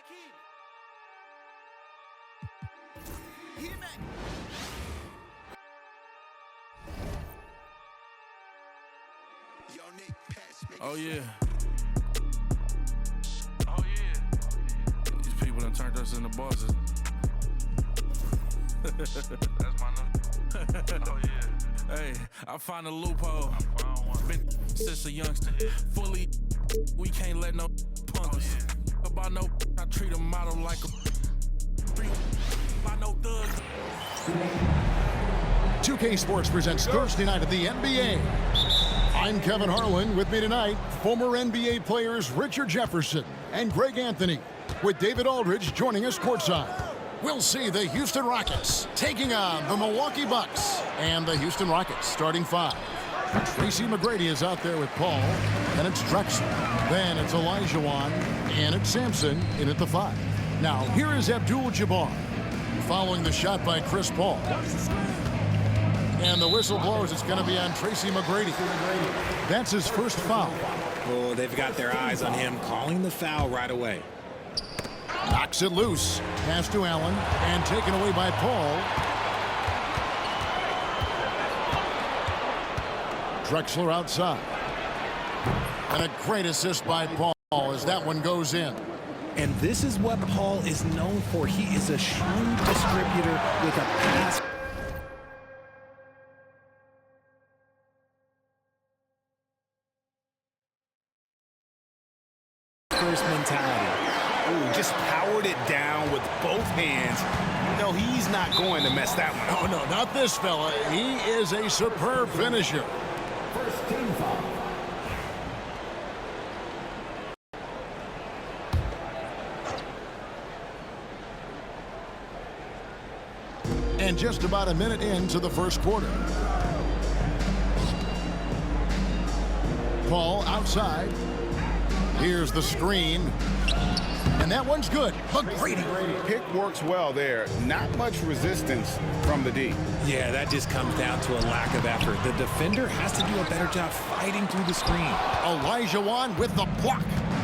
Hakeem. Oh yeah. Oh yeah. These people done turned us into bosses. That's my new. Oh yeah. Hey, I find a loophole. I found one. Been since a youngster. Fully, we can't let no punk us. About no, I treat a model like a. I know thugs. 2K Sports presents Thursday night of the NBA. I'm Kevin Harlan. With me tonight, former NBA players Richard Jefferson and Greg Anthony, with David Aldridge joining us courtside. We'll see the Houston Rockets taking on the Milwaukee Bucks, and the Houston Rockets starting five. Tracy McGrady is out there with Paul, then it's Drexler, then it's Olajuwon, and it's Samson in at the five. Now, here is Abdul Jabbar, following the shot by Chris Paul. And the whistle blows. It's going to be on Tracy McGrady. That's his first foul. Oh, they've got their eyes on him, calling the foul right away. Knocks it loose. Pass to Allen, and taken away by Paul. Drexler outside. And a great assist by Paul as that one goes in. And this is what Paul is known for. He is a shrewd distributor with a pass. First mentality. Ooh, just powered it down with both hands. No, he's not going to mess that one up. Oh, no, not this fella. He is a superb finisher. First team foul. And just about a minute into the first quarter. Paul outside. Here's the screen. And that one's good. McGrady. Pick works well there. Not much resistance from the D. Yeah, that just comes down to a lack of effort. The defender has to do a better job fighting through the screen. Olajuwon with the block.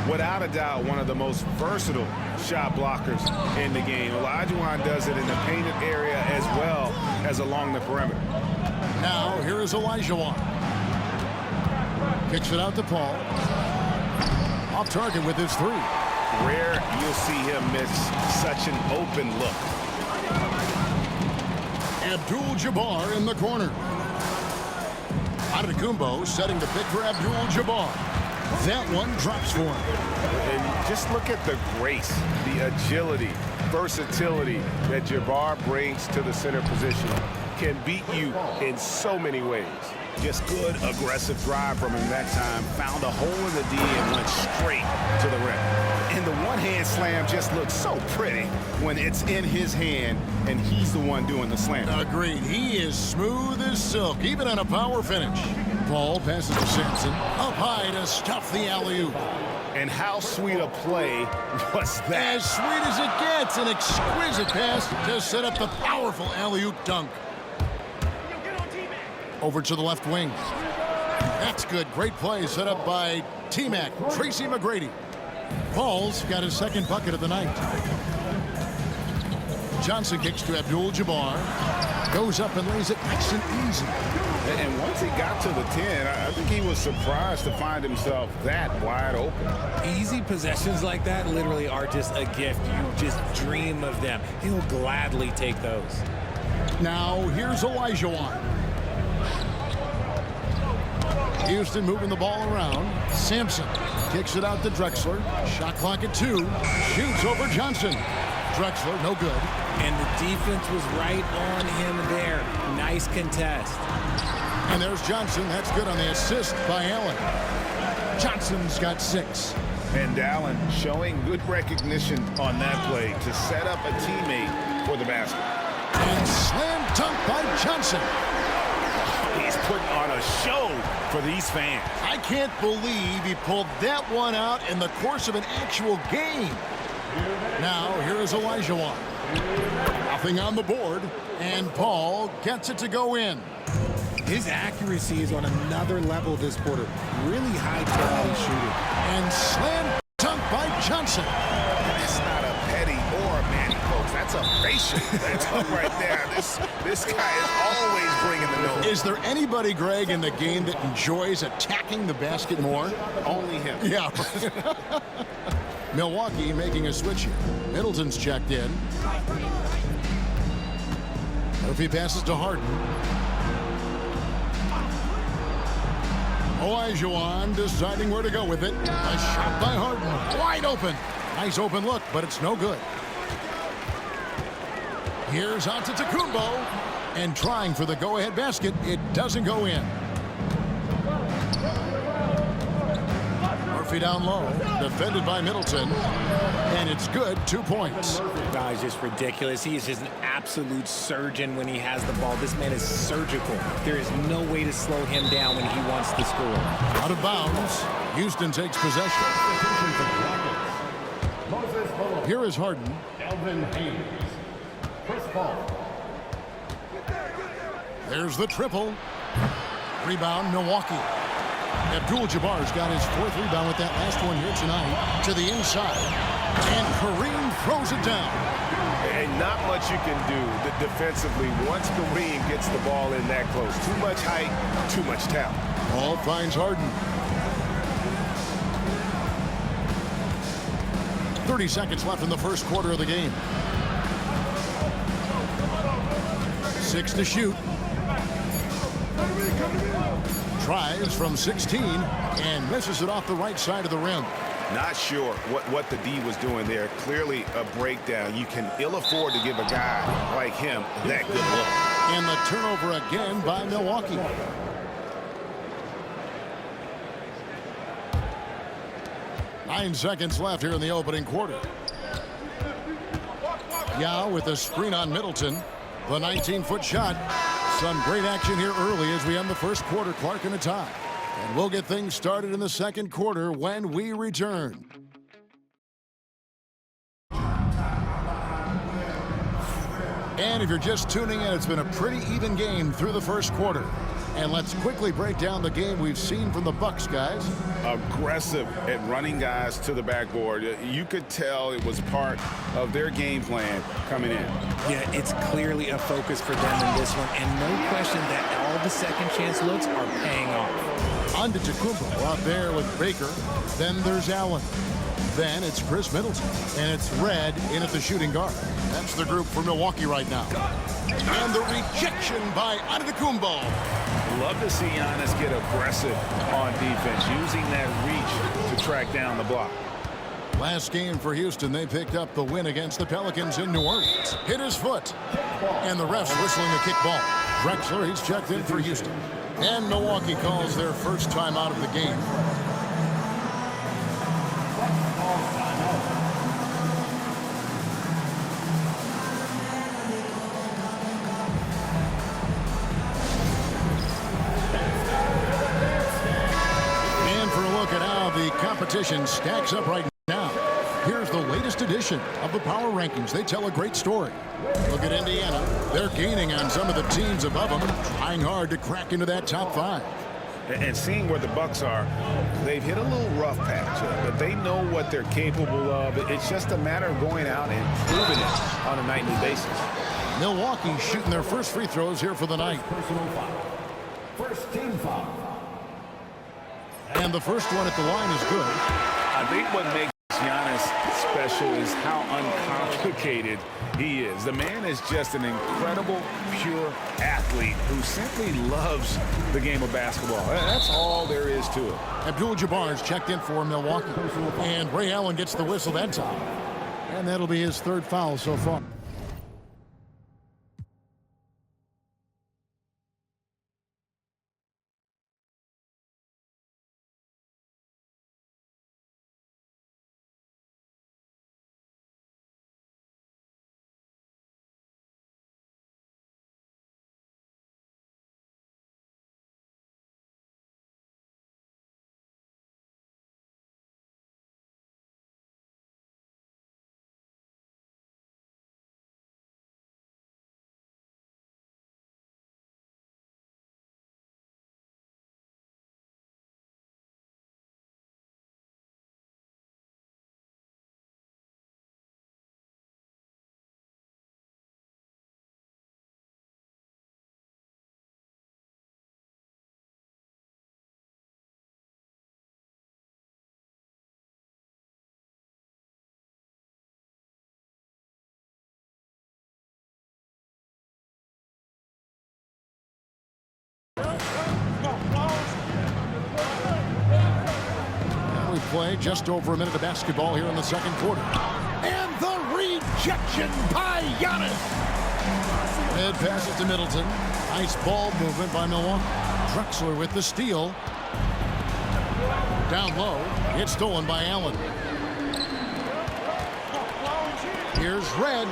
Without a doubt, one of the most versatile shot blockers in the game. Olajuwon does it in the painted area as well as along the perimeter. Now, here is Olajuwon. Kicks it out to Paul. Off target with his three. Rare you'll see him miss such an open look. Abdul Jabbar in the corner. Antetokounmpo setting the pick for Abdul Jabbar. That one drops for him. And just look at the grace, the agility, versatility that Jabbar brings to the center position. Can beat you in so many ways. Just good, aggressive drive from him that time. Found a hole in the D and went straight to the rim. And the one-hand slam just looks so pretty when it's in his hand and he's the one doing the slam. Agreed. He is smooth as silk, even on a power finish. Paul passes to Samson. Up high to stuff the alley-oop. And how sweet a play was that? As sweet as it gets. An exquisite pass to set up the powerful alley-oop dunk. Over to the left wing. That's good. Great play set up by T-Mac, Tracy McGrady. Paul's got his second bucket of the night. Johnson kicks to Abdul Jabbar. Goes up and lays it nice and easy. And once he got to the 10, I think he was surprised to find himself that wide open. Easy possessions like that literally are just a gift. You just dream of them. He'll gladly take those. Now, here's Olajuwon. Houston moving the ball around. Samson kicks it out to Drexler. Shot clock at 2. Shoots over Johnson. Drexler, no good. And the defense was right on him there. Nice contest. And there's Johnson. That's good on the assist by Allen. Johnson's got 6. And Allen showing good recognition on that play to set up a teammate for the basket. And slam dunk by Johnson. He's putting on a show for these fans. I can't believe he pulled that one out in the course of an actual game. Now, here is Olajuwon. Nothing on the board, and Paul gets it to go in. His accuracy is on another level this quarter. Really high quality shooting. And slam dunk by Johnson. That's not a That's a facial. That's up right there. This guy is always bringing the noise. Is there anybody, Greg, in the game that enjoys attacking the basket more? Only him. Yeah. Milwaukee making a switch here. Middleton's checked in. Murphy passes to Harden. Olajuwon deciding where to go with it. A shot by Harden. Wide open. Nice open look, but it's no good. Here's Antetokounmpo. And trying for the go-ahead basket. It doesn't go in. Murphy down low. Defended by Middleton. And it's good. 2 points. No, he's just ridiculous. He is just an absolute surgeon when he has the ball. This man is surgical. There is no way to slow him down when he wants to score. Out of bounds. Houston takes possession. Here is Harden. There's the triple. Rebound, Milwaukee. Abdul Jabbar's got his 4th rebound with that last one here tonight. To the inside. And Kareem throws it down. And not much you can do defensively once Kareem gets the ball in that close. Too much height, too much talent. Ball finds Harden. 30 seconds left in the first quarter of the game. 6 to shoot. Tries from 16 and misses it off the right side of the rim. Not sure what the D was doing there. Clearly a breakdown. You can ill afford to give a guy like him that good look. And the turnover again by Milwaukee. Nine seconds left here in the opening quarter. Yao with a screen on Middleton. The 19-foot shot. Some great action here early as we end the first quarter. Clark in a tie. And we'll get things started in the second quarter when we return. And if you're just tuning in, it's been a pretty even game through the first quarter. And let's quickly break down the game we've seen from the Bucks, guys. Aggressive at running guys to the backboard. You could tell it was part of their game plan coming in. Yeah, it's clearly a focus for them in this one, and no question that all the second chance looks are paying off. Antetokounmpo out there with Baker. Then there's Allen. Then it's Chris Middleton. And it's Red in at the shooting guard. That's the group for Milwaukee right now. And the rejection by Antetokounmpo. Love to see Giannis get aggressive on defense, using that reach to track down the block. Last game for Houston, they picked up the win against the Pelicans in New Orleans. Hit his foot. And the refs whistling a kick ball. Drexler, he's checked in for Houston. And Milwaukee calls their first time out of the game. Competition stacks up right now. Here's the latest edition of the Power Rankings. They tell a great story. Look at Indiana. They're gaining on some of the teams above them, trying hard to crack into that top 5. And seeing where the Bucks are, they've hit a little rough patch, but they know what they're capable of. It's just a matter of going out and proving it on a nightly basis. Milwaukee shooting their first free throws here for the night. Personal foul. First team foul. And the first one at the line is good. I think what makes Giannis special is how uncomplicated he is. The man is just an incredible, pure athlete who simply loves the game of basketball. That's all there is to it. Abdul Jabbar is checked in for Milwaukee. And Ray Allen gets the whistle that time. And that'll be his 3rd foul so far. play. Just over a minute of basketball here in the second quarter. And the rejection by Giannis. Head passes to Middleton. Nice ball movement by Milwaukee. Drexler with the steal. Down low. It's stolen by Allen. Here's Red.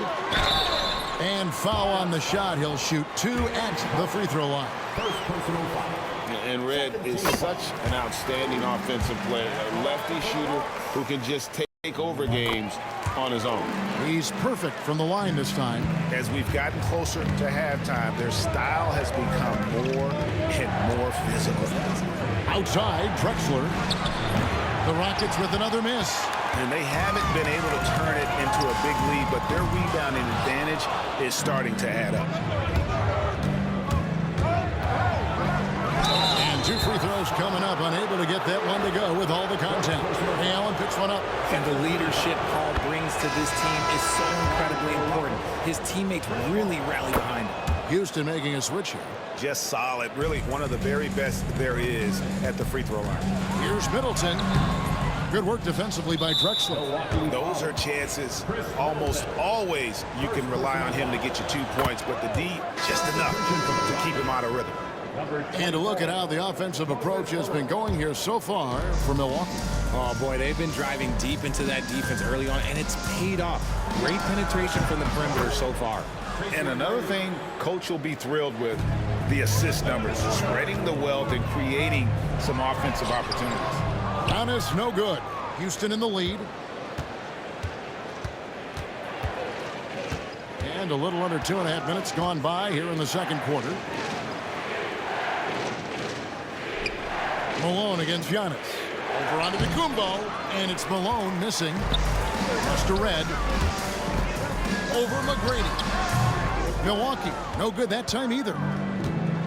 And foul on the shot. He'll shoot 2 at the free throw line. First personal foul. And Red is such an outstanding offensive player. A lefty shooter who can just take over games on his own. He's perfect from the line this time. As we've gotten closer to halftime, their style has become more and more physical. Outside, Drexler. The Rockets with another miss. And they haven't been able to turn it into a big lead, but their rebounding advantage is starting to add up. And 2 free throws coming up, unable to get that one to go with all the contact. Hey, Allen picks one up. And the leadership Paul brings to this team is so incredibly important. His teammates really rally behind him. Houston making a switch here. Just solid, really one of the very best there is at the free throw line. Here's Middleton. Good work defensively by Drexler. Those are chances. Almost always you can rely on him to get you 2 points, but the D, just enough to keep him out of rhythm. And a look at how the offensive approach has been going here so far for Milwaukee. Oh, boy, they've been driving deep into that defense early on, and it's paid off. Great penetration from the perimeter so far. And another thing Coach will be thrilled with, the assist numbers, spreading the wealth and creating some offensive opportunities. Giannis, no good. Houston in the lead. And a little under 2.5 minutes gone by here in the second quarter. Malone against Giannis. Over onto Antetokounmpo, and it's Malone missing. Just a red. Over McGrady. Milwaukee, no good that time either.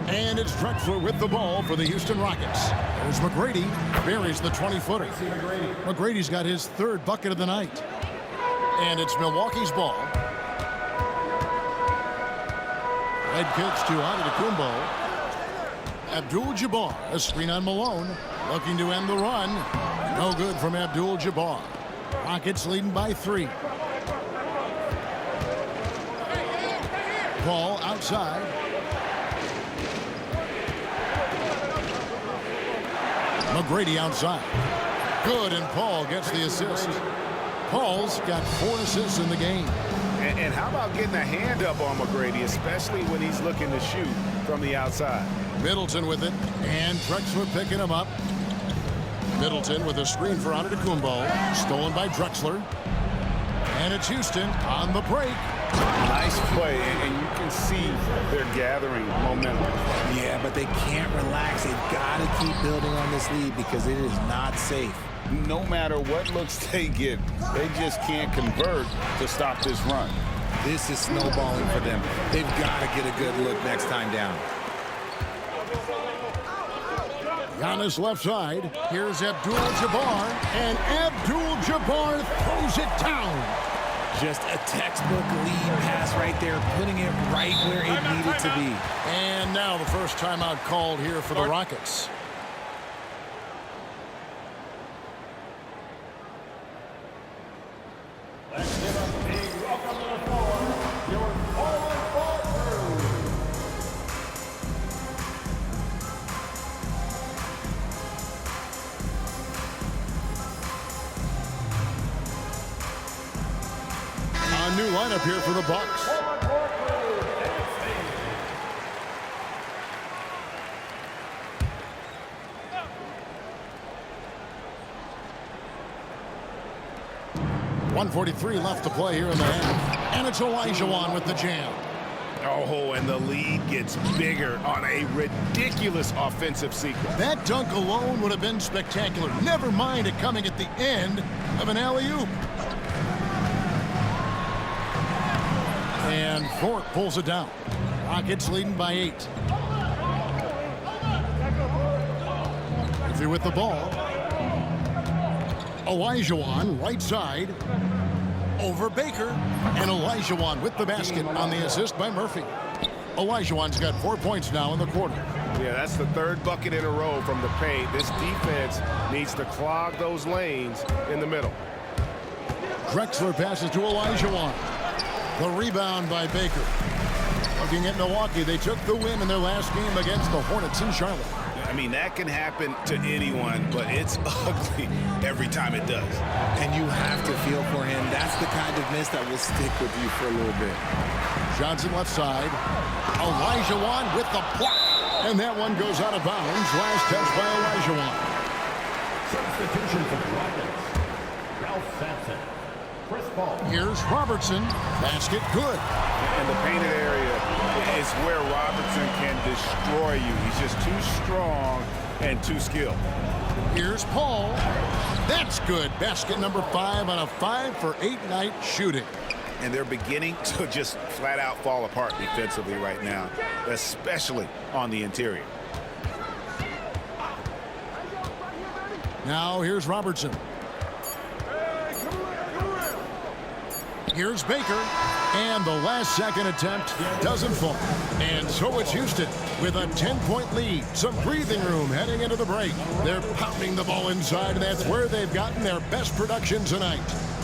And it's Drexler with the ball for the Houston Rockets. There's McGrady, buries the 20-footer. McGrady's got his 3rd bucket of the night. And it's Milwaukee's ball. Red kicks to Antetokounmpo. Abdul Jabbar, a screen on Malone, looking to end the run. No good from Abdul Jabbar. Rockets leading by 3. Paul outside. McGrady outside. Good, and Paul gets the assist. Paul's got 4 assists in the game. And how about getting a hand up on McGrady, especially when he's looking to shoot from the outside. Middleton with it, and Drexler picking him up. Middleton with a screen for Antetokounmpo, stolen by Drexler. And it's Houston on the break. Nice play, and you can see they're gathering momentum. Yeah, but they can't relax. They've got to keep building on this lead because it is not safe. No matter what looks they get, they just can't convert to stop this run. This is snowballing for them. They've got to get a good look next time down. Giannis left side. Here's Abdul Jabbar, and Abdul Jabbar throws it down. Just a textbook lead pass right there, putting it right where it needed to be. And now the first timeout called here for the Rockets. Let's give up a welcome to the floor, your forward ball crew. A new lineup here for the Bucks. .143 left to play here in the half. And it's Olajuwon with the jam. Oh, and the lead gets bigger on a ridiculous offensive sequence. That dunk alone would have been spectacular. Never mind it coming at the end of an alley-oop. And Fort pulls it down. Rockets leading by 8. Murphy with the ball. Olajuwon right side. Over Baker. And Olajuwon with the basket on the assist by Murphy. Olajuwon's got 4 points now in the quarter. Yeah, that's the third bucket in a row from the paint. This defense needs to clog those lanes in the middle. Drexler passes to Olajuwon. The rebound by Baker. Looking at Milwaukee, they took the win in their last game against the Hornets in Charlotte. I mean, that can happen to anyone, but it's ugly every time it does. And you have to feel for him. That's the kind of miss that will stick with you for a little bit. Johnson left side. Olajuwon with the block. And that one goes out of bounds. Last touch by Olajuwon. Substitution for the Rockets. Ralph Samson. Chris Paul. Here's Robertson. Basket good. And the painted area is where Robertson can destroy you. He's just too strong and too skilled. Here's Paul. That's good. Basket number 5 on a 5-for-8 night shooting. And they're beginning to just flat out fall apart defensively right now, especially on the interior. Now here's Robertson. Here's Baker. And the last second attempt doesn't fall. And so it's Houston with a 10-point lead. Some breathing room heading into the break. They're pounding the ball inside, and that's where they've gotten their best production tonight.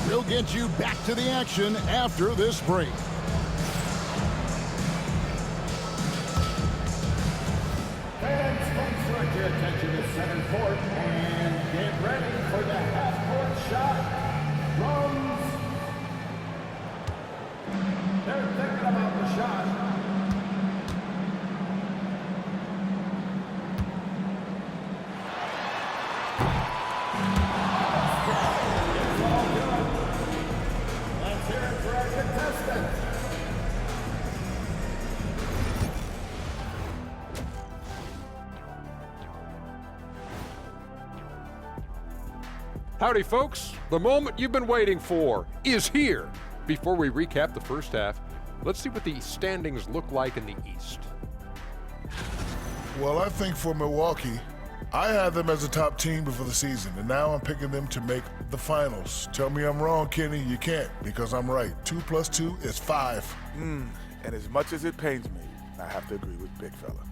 We'll get you back to the action after this break. Fans, folks, direct your attention to center court and get ready for the half-court shot. Drums. They're thinking about the shot. It's all good. Let's hear it for our contestants. Howdy, folks. The moment you've been waiting for is here. Before we recap the first half, let's see what the standings look like in the East. Well, I think for Milwaukee, I had them as a top team before the season, and now I'm picking them to make the finals. Tell me I'm wrong, Kenny. You can't, because I'm right. 2 + 2 is 5. And as much as it pains me, I have to agree with Big Fella.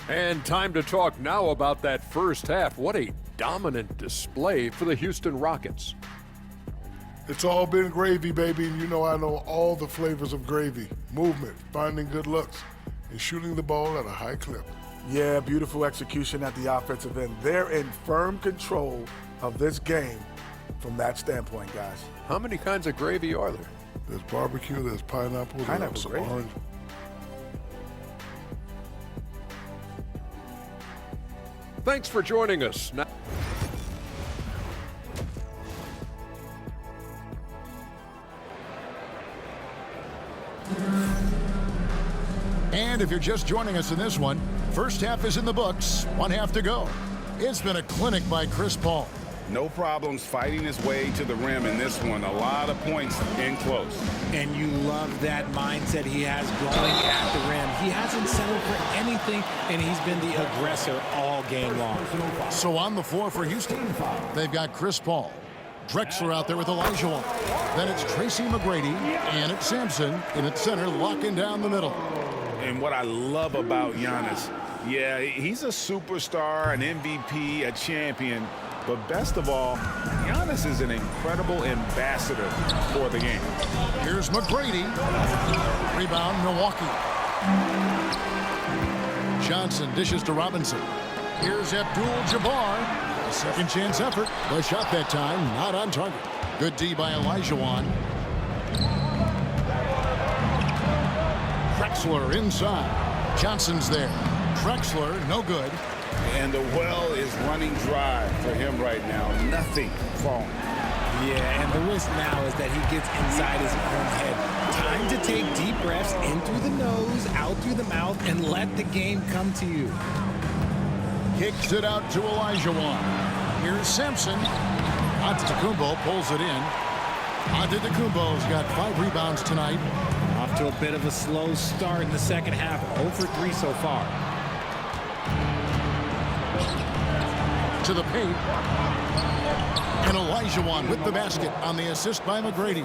And time to talk now about that first half. What a dominant display for the Houston Rockets. It's all been gravy, baby, and you know I know all the flavors of gravy. Movement, finding good looks, and shooting the ball at a high clip. Yeah, beautiful execution at the offensive end. They're in firm control of this game from that standpoint, guys. How many kinds of gravy are there? There's barbecue, there's pineapple, Pineapple there's gravy. orange. Thanks for joining us. Now And if you're just joining us in this one, first half is in the books. 1 half to go. It's been a clinic by Chris Paul. No problems fighting his way to the rim in this one. A lot of points in close. And you love that mindset he has going at the rim. He hasn't settled for anything, and he's been the aggressor all game long. So on the floor for Houston, they've got Chris Paul. Drexler out there with Olajuwon. Then it's Tracy McGrady, and it's Samson in its center, locking down the middle. And what I love about Giannis, yeah, he's a superstar, an MVP, a champion. But best of all, Giannis is an incredible ambassador for the game. Here's McGrady. Rebound, Milwaukee. Johnson dishes to Robinson. Here's Abdul Jabbar. A second chance effort. The shot that time, not on target. Good D by Olajuwon. Drexler inside. Johnson's there. Drexler, no good. And the well is running dry for him right now. Nothing falling. Yeah, and the risk now is that he gets inside his own head. Time to take deep breaths in through the nose, out through the mouth, and let the game come to you. Kicks it out to Olajuwon. Here's Samson. Antetokounmpo pulls it in. Antetokounmpo's got 5 rebounds tonight. Off to a bit of a slow start in the second half. 0 for 3 so far. To the paint. And Olajuwon with the basket on the assist by McGrady.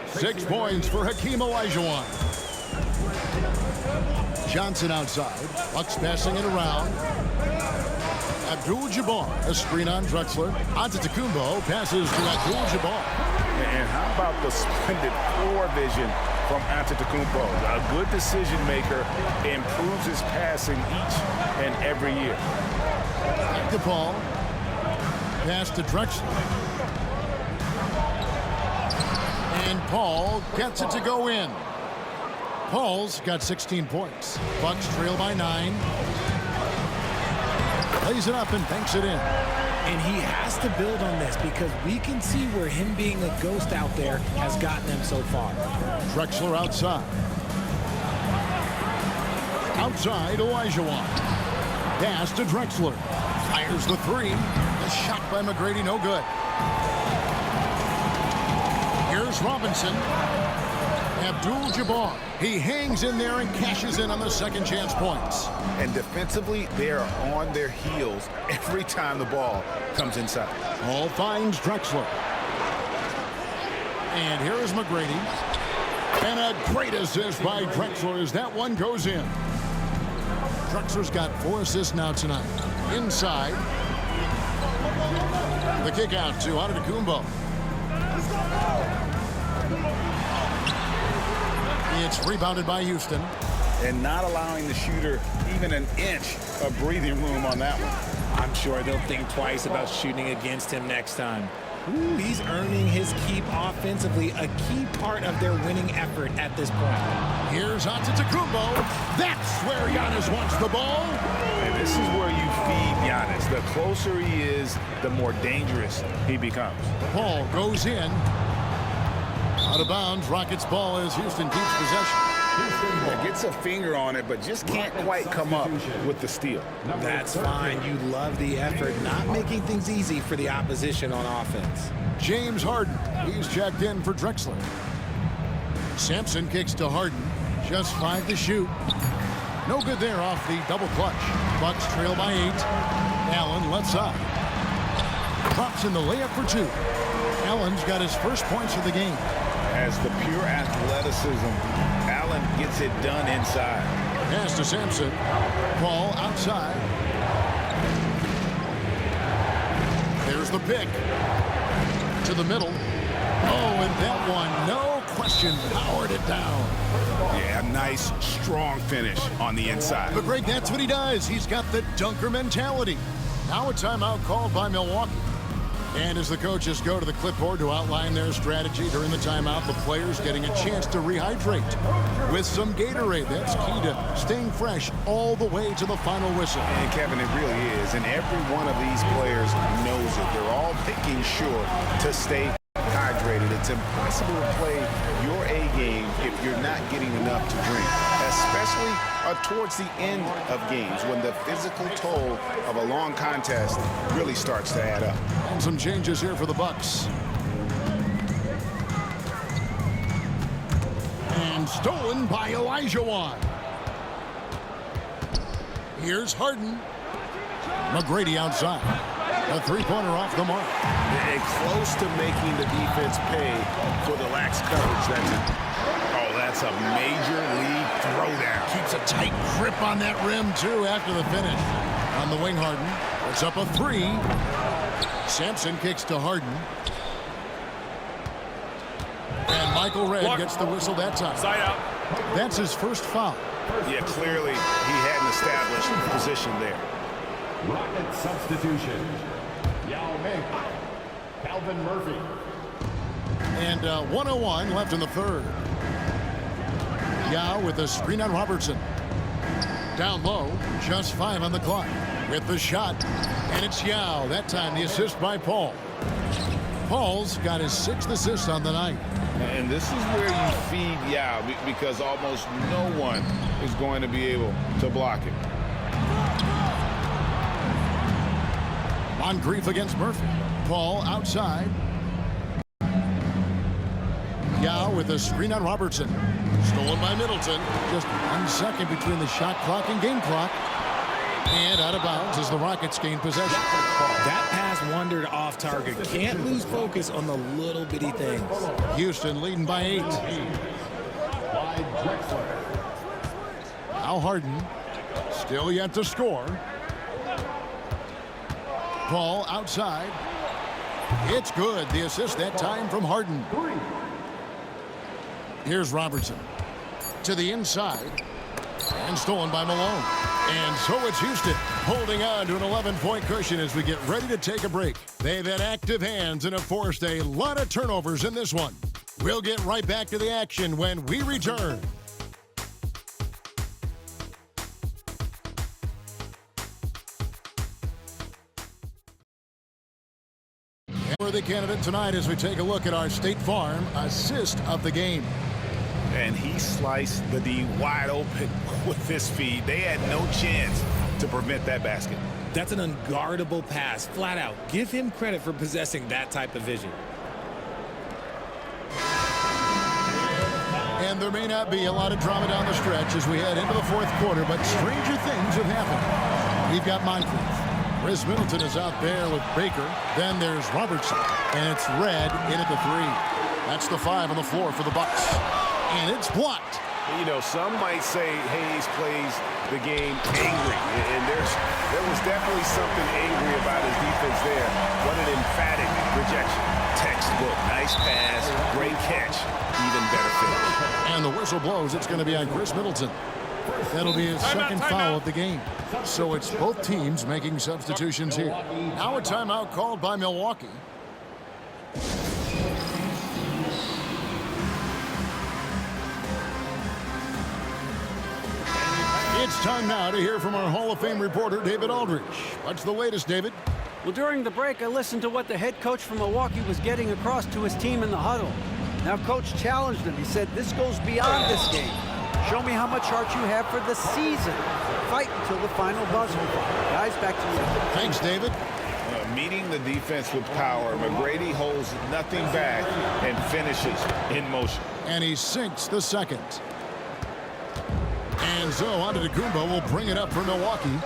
6 points for Hakeem Olajuwon. Johnson outside. Bucks passing it around. Abdul Jabbar, a screen on Drexler. Antetokounmpo passes to Abdul Jabbar. And how about the splendid floor vision from Antetokounmpo? A good decision maker, improves his passing each and every year. Back to Paul. Pass to Drexler. And Paul gets it to go in. Paul's got 16 points. Bucks trail by 9. Lays it up and banks it in. And he has to build on this because we can see where him being a ghost out there has gotten them so far. Drexler outside. Outside, Olajuwon. Pass to Drexler. Fires the 3. The shot by McGrady, no good. Here's Robertson. Abdul Jabbar. He hangs in there and cashes in on the second chance points. And defensively, they are on their heels every time the ball comes inside. Paul finds Drexler. And here is McGrady. And a great assist by Drexler as that one goes in. Drexler's got 4 assists now tonight. Inside. The kick out to Antetokounmpo. It's rebounded by Houston. And not allowing the shooter even an inch of breathing room on that one. I'm sure they'll think twice about shooting against him next time. Ooh, he's earning his keep offensively, a key part of their winning effort at this point. Here's Antetokounmpo. That's where Giannis wants the ball. And this is where you feed Giannis. The closer he is, the more dangerous he becomes. Paul goes in. Out of bounds, Rockets ball as Houston keeps possession. Gets a finger on it, but just can't quite come up with the steal. That's fine. You love the effort, not making things easy for the opposition on offense. James Harden. He's checked in for Drexler. Samson kicks to Harden. Just 5 to shoot. No good there off the double clutch. Bucks trail by 8. Allen left side. Drops in the layup for 2. Allen's got his first points of the game. As the pure athleticism, Allen gets it done inside. Pass to Samson. Paul outside. There's the pick. To the middle. Oh, and that one, no question, powered it down. Yeah, nice, strong finish on the inside. But Greg, that's what he does. He's got the dunker mentality. Now a timeout called by Milwaukee. And as the coaches go to the clipboard to outline their strategy during the timeout, the players getting a chance to rehydrate with some Gatorade. That's key to staying fresh all the way to the final whistle. And Kevin, it really is. And every one of these players knows it. They're all making sure to stay hydrated. It's impossible to play your A game if you're not getting enough to drink, especially towards the end of games when the physical toll of a long contest really starts to add up. And some changes here for the Bucks. And stolen by Olajuwon. Here's Harden. McGrady outside. A 3-pointer off the mark. And close to making the defense pay for the lax coverage. That's a major league throwdown. Keeps a tight grip on that rim, too, after the finish. On the wing, Harden. It's up a 3. Samson kicks to Harden. And Michael Redd gets the whistle that time. Side out. That's his first foul. Yeah, clearly he hadn't established position there. Rocket substitution. Yao Ming. Calvin Murphy. And 1:01 left in the third. Yao with a screen on Robertson. Down low, just 5 on the clock. With the shot, and it's Yao. That time the assist by Paul. Paul's got his 6th assist on the night. And this is where you feed Yao because almost no one is going to be able to block him. Monkliff against Murphy. Paul outside. Yao with a screen on Robertson. Stolen by Middleton. Just 1 second between the shot clock and game clock. And out of bounds as the Rockets gain possession. That pass wandered off target. Can't lose focus on the little bitty things. Houston leading by 8. Clyde Drexler. Now Harden. Still yet to score. Ball outside. It's good. The assist that time from Harden. Here's Robertson. To the inside. And stolen by Malone. And so it's Houston holding on to an 11-point cushion as we get ready to take a break. They've had active hands and have forced a lot of turnovers in this one. We'll get right back to the action when we return. We're the candidate tonight as we take a look at our State Farm assist of the game. And he sliced the D wide open with his feed. They had no chance to prevent that basket. That's an unguardable pass, flat out. Give him credit for possessing that type of vision. And there may not be a lot of drama down the stretch as we head into the fourth quarter, but stranger things have happened. We've got Monkliff. Chris Middleton is out there with Baker. Then there's Robertson. And it's Red in at the 3. That's the 5 on the floor for the Bucks. And it's blocked. You know, some might say Hayes plays the game angry. And there was definitely something angry about his defense there. What an emphatic rejection. Textbook. Nice pass. Great catch. Even better finish. And the whistle blows. It's going to be on Chris Middleton. That'll be his second foul of the game. So it's both teams making substitutions here. Now a timeout called by Milwaukee. It's time now to hear from our Hall of Fame reporter, David Aldridge. What's the latest, David? Well, during the break, I listened to what the head coach from Milwaukee was getting across to his team in the huddle. Now, Coach challenged him. He said, this goes beyond this game. Show me how much heart you have for the season. Fight until the final buzzer. Guys, back to you. Thanks, David. Meeting the defense with power, McGrady holds nothing back and finishes in motion. And he sinks the second. And so Antetokounmpo will bring it up for Milwaukee,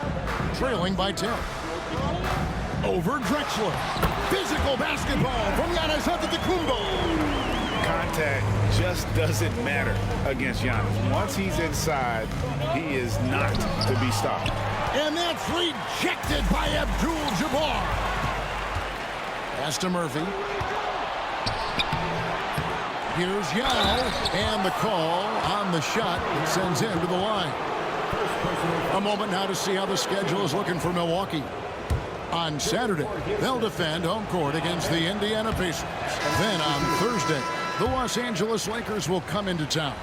trailing by 10. Over Drexler. Physical basketball from Giannis Antetokounmpo. Contact just doesn't matter against Giannis. Once he's inside, he is not to be stopped. And that's rejected by Abdul Jabbar. Pass to Murphy. Here's Yao, and the call on the shot that sends him to the line. A moment now to see how the schedule is looking for Milwaukee. On Saturday, they'll defend home court against the Indiana Pacers. Then on Thursday, the Los Angeles Lakers will come into town.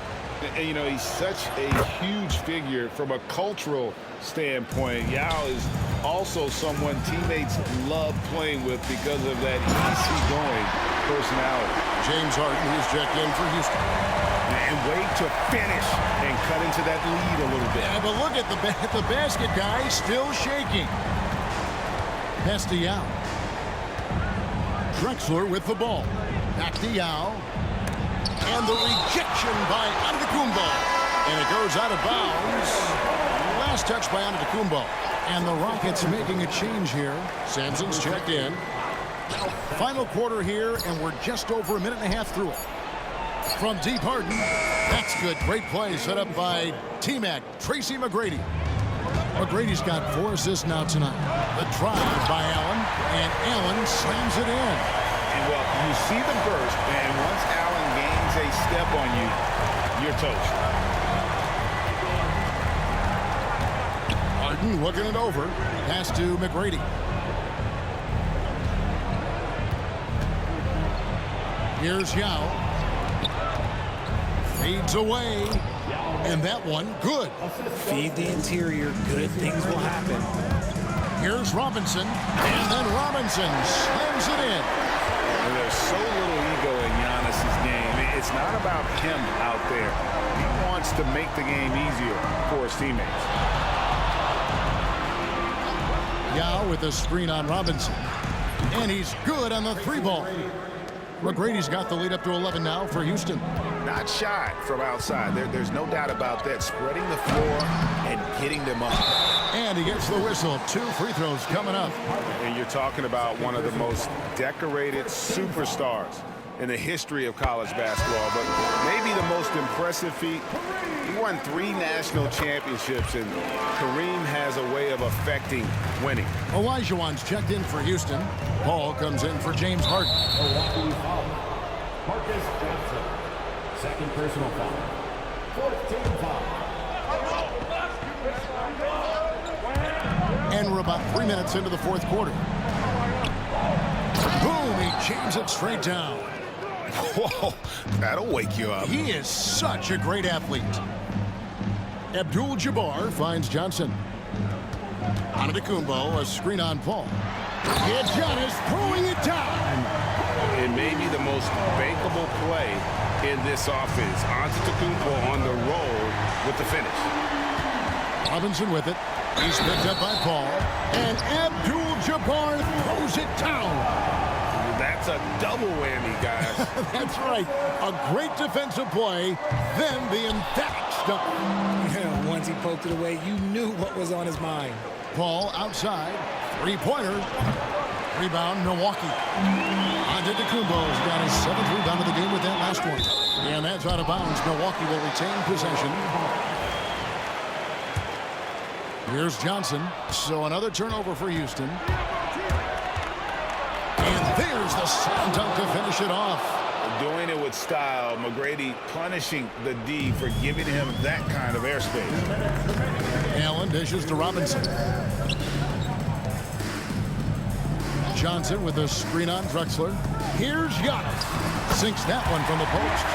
And, you know, he's such a huge figure from a cultural standpoint. Yao is also someone teammates love playing with because of that easygoing personality. James Harden is checked in for Houston. And wait to finish and cut into that lead a little bit. Yeah, but look at the basket guy still shaking. Pass to Yao. Drexler with the ball. Back to Yao. And the rejection by Antetokounmpo. And it goes out of bounds. Last touch by Antetokounmpo. And the Rockets making a change here. Samson's checked in. Final quarter here, and we're just over a minute and a half through it. From deep Harden. That's good. Great play set up by T-Mac, Tracy McGrady. McGrady's got 4 assists now tonight. The drive by Allen, and Allen slams it in. And well, you see the burst, and once Allen gains a step on you, you're toast. Harden looking it over. Pass to McGrady. Here's Yao. Fades away. And that one, good. Feed the interior. Good things will happen. Here's Robinson. And then Robinson slams it in. And there's so little ego in Giannis's game. It's not about him out there. He wants to make the game easier for his teammates. Yao with the screen on Robinson. And he's good on the 3-ball. McGrady's got the lead up to 11 now for Houston. Not shy from outside. There's no doubt about that. Spreading the floor and getting them up. And he gets the whistle. 2 free throws coming up. And you're talking about one of the most decorated superstars in the history of college basketball, but maybe the most impressive feat, he won 3 national championships, and Kareem has a way of affecting winning. Olajuwon's checked in for Houston. Paul comes in for James Harden. Milwaukee foul. Marcus Johnson. Second personal foul. Fourth team foul. And we're about 3 minutes into the fourth quarter. Boom, he jams it straight down. Whoa, that'll wake you up. He is such a great athlete. Abdul Jabbar finds Johnson. Antetokounmpo, a screen on Paul. And Giannis throwing it down. It may be the most bankable play in this offense. Antetokounmpo on the roll with the finish. Robinson with it. He's picked up by Paul. And Abdul Jabbar throws it down. That's a double whammy, guys. That's right. A great defensive play, then the emphatic stop. Yeah, once he poked it away, you knew what was on his mind. Paul outside. Three-pointer. Rebound, Milwaukee. Antetokounmpo's got his 7th rebound of the game with that last one. And that's out of bounds. Milwaukee will retain possession. Here's Johnson. So another turnover for Houston. And there's the slam dunk to finish it off. Doing it with style. McGrady punishing the D for giving him that kind of airspace. Allen dishes to Robinson. Johnson with a screen on Drexler. Here's Giannis. Sinks that one from the post.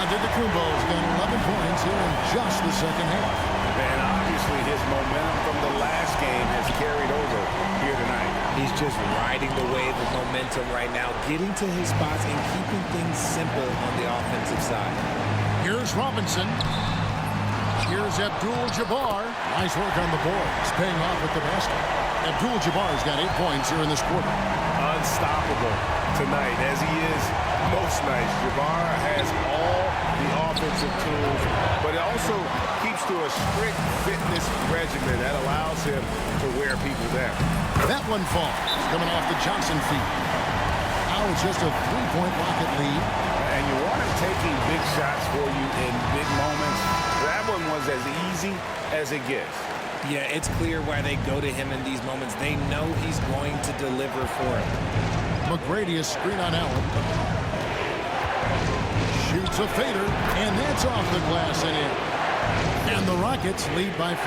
Antetokounmpo's got 11 points here in just the second half. And obviously his momentum from the last game has carried over here tonight. He's just riding the wave of momentum right now, getting to his spots and keeping things simple on the offensive side. Here's Robinson. Here's Abdul Jabbar. Nice work on the boards, paying off with the basket. Abdul Jabbar's got 8 points here in this quarter. Unstoppable tonight, as he is most nights. Jabbar has all the offensive tools, but it also keeps to a strict fitness regimen that allows him to wear people down. That one falls, coming off the Johnson feet. Now it's just a 3-point Rocket lead. And you want him taking big shots for you in big moments. That one was as easy as it gets. Yeah, it's clear why they go to him in these moments. They know he's going to deliver for it. McGrady is screen on Allen. Shoots a fader, and that's off the glass and in. And the Rockets lead by 5.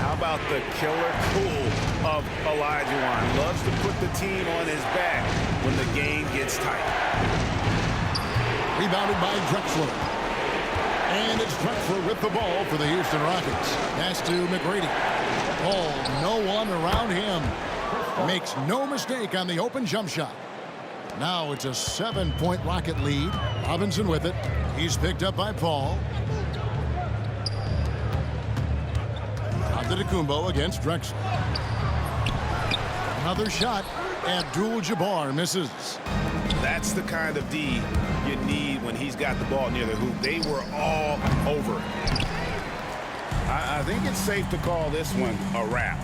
How about the killer cool of Olajuwon? Loves to put the team on his back when the game gets tight. Rebounded by Drexler. And it's Drexler with the ball for the Houston Rockets. Pass to McGrady. Oh, no one around him. Makes no mistake on the open jump shot. Now it's a 7-point Rocket lead. Robinson with it. He's picked up by Paul. Antetokounmpo against Drexler. Another shot. Abdul Jabbar misses. That's the kind of D you need when he's got the ball near the hoop. They were all over it. I think it's safe to call this one a wrap.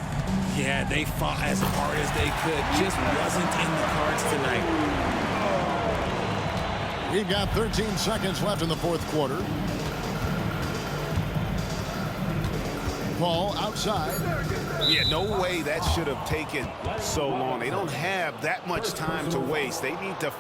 Yeah, they fought as hard as they could. Just wasn't in the cards tonight. We've got 13 seconds left in the fourth quarter. Paul outside. Yeah, no way that should have taken so long. They don't have that much time to waste. They need to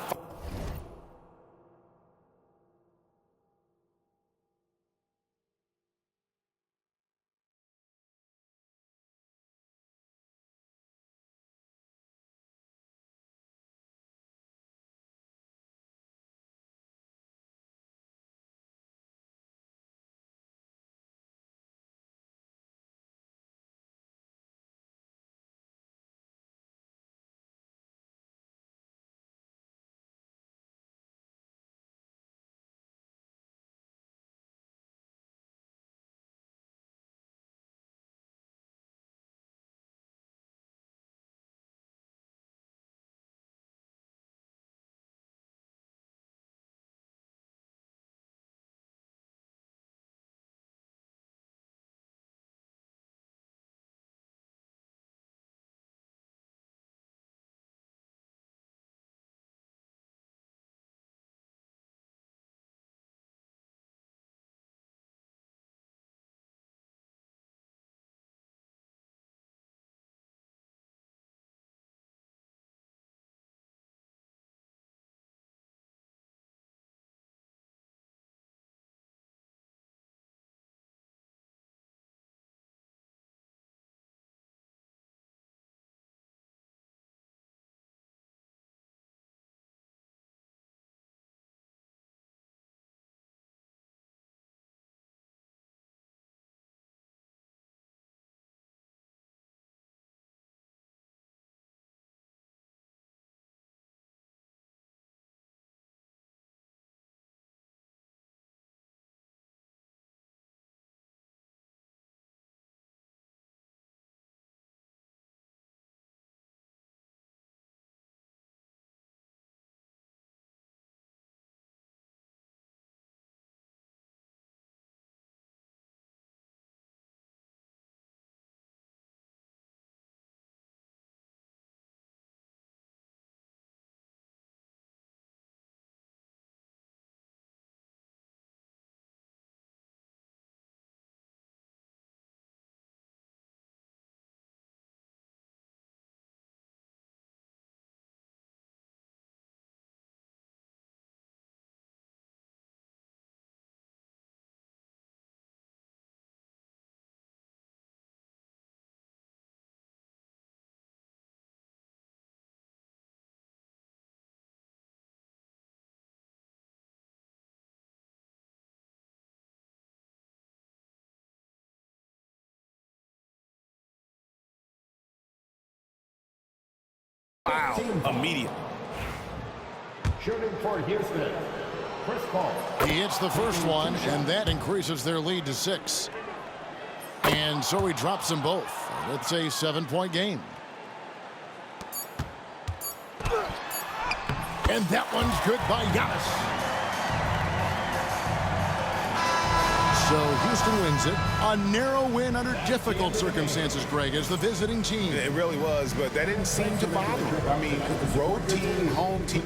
foul immediately. Shooting for Houston, Chris Paul. He hits the first one, and that increases their lead to 6. And so he drops them both. It's a 7-point game. And that one's good by Giannis. So Houston wins it. A narrow win under difficult circumstances, Greg, as the visiting team. It really was, but that didn't seem to bother him. I mean, road team, home team.